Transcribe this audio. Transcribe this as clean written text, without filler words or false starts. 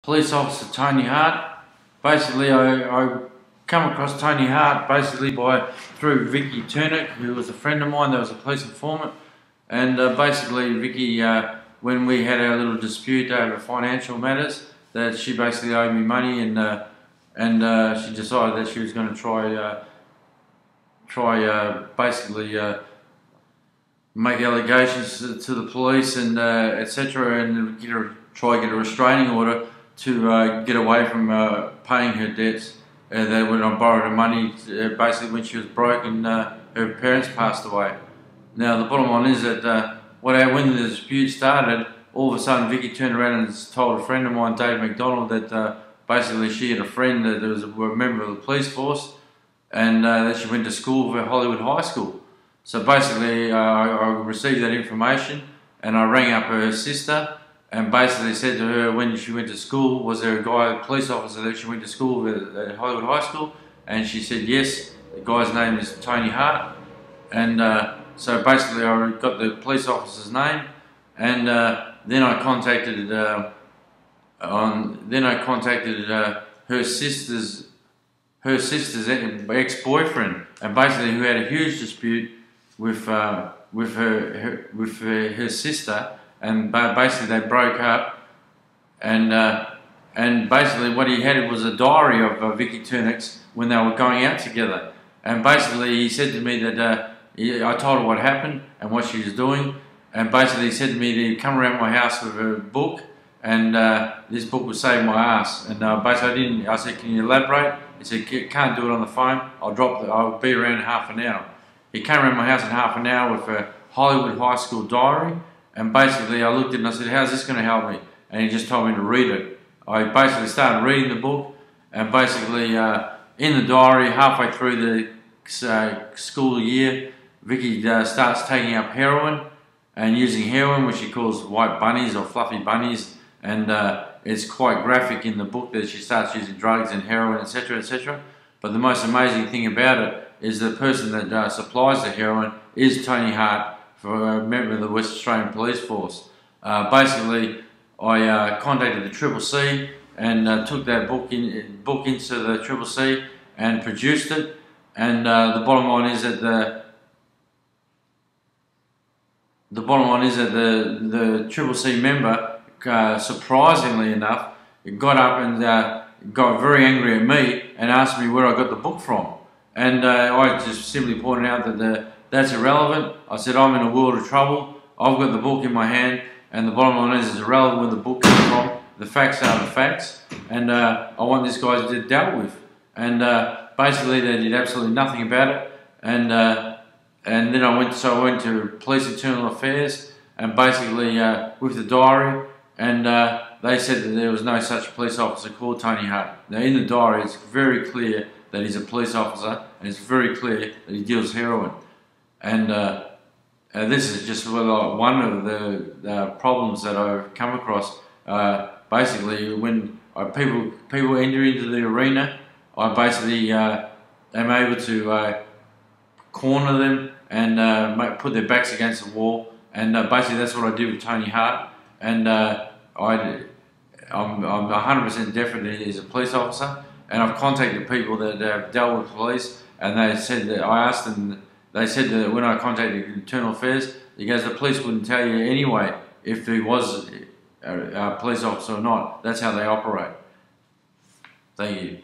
police officer Tony Hart. Basically, I come across Tony Hart basically through Vicky Turner, who was a friend of mine that was a police informant. And basically, Vicky, when we had our little dispute over financial matters, that she basically owed me money, and she decided that she was going to try make allegations to the police and etc., and try to get a restraining order to get away from paying her debts. That when I borrowed her money, basically when she was broke and her parents passed away. Now the bottom line is that when the dispute started, all of a sudden Vicky turned around and told a friend of mine, Dave McDonald, that basically she had a friend that was a member of the police force, and that she went to school for Hollywood High School. So basically I received that information, and I rang up her sister and basically said to her, when she went to school, was there a guy, a police officer that she went to school with at Hollywood High School? And she said yes, the guy's name is Tony Hart. And so basically I got the police officer's name, and then I contacted her sister's ex-boyfriend, and basically who had a huge dispute with her sister, and basically they broke up, and basically what he had was a diary of Vicky Turner's when they were going out together. And basically he said to me that I told her what happened and what she was doing, and basically he said to me that he'd come around my house with a book, and this book would save my ass. And basically I said, can you elaborate? He said, can't do it on the phone, I'll be around in half an hour. He came around my house in half an hour with a Hollywood High School diary, and basically I looked at it and I said, how's this going to help me? And he just told me to read it. I basically started reading the book, and basically in the diary, halfway through the school year, Vicky starts taking up heroin and using heroin, which she calls white bunnies or fluffy bunnies, and it's quite graphic in the book that she starts using drugs and heroin, etc., etc. But the most amazing thing about it is the person that supplies the heroin is Tony Hart, for a member of the West Australian Police Force. Basically, I contacted the CCC and took that book into the CCC and produced it. And the bottom line is that the CCC member, surprisingly enough, got up and got very angry at me and asked me where I got the book from. And I just simply pointed out that that's irrelevant. I said, I'm in a world of trouble. I've got the book in my hand, and the bottom line is it's irrelevant where the book comes from. The facts are the facts, and I want this guy to get dealt with. And basically they did absolutely nothing about it. And then I went to Police Internal Affairs, and basically with the diary, and they said that there was no such police officer called Tony Hart. Now in the diary it's very clear that he's a police officer, and it's very clear that he deals heroin. And this is just one of the problems that I've come across. Basically, when people enter into the arena, I basically am able to corner them and put their backs against the wall. And basically, that's what I do with Tony Hart. And I'm 100% definite he's a police officer. And I've contacted people that have dealt with police, and they said that I asked them. They said that when I contacted Internal Affairs, he goes, the police wouldn't tell you anyway if he was a police officer or not. That's how they operate. Thank you.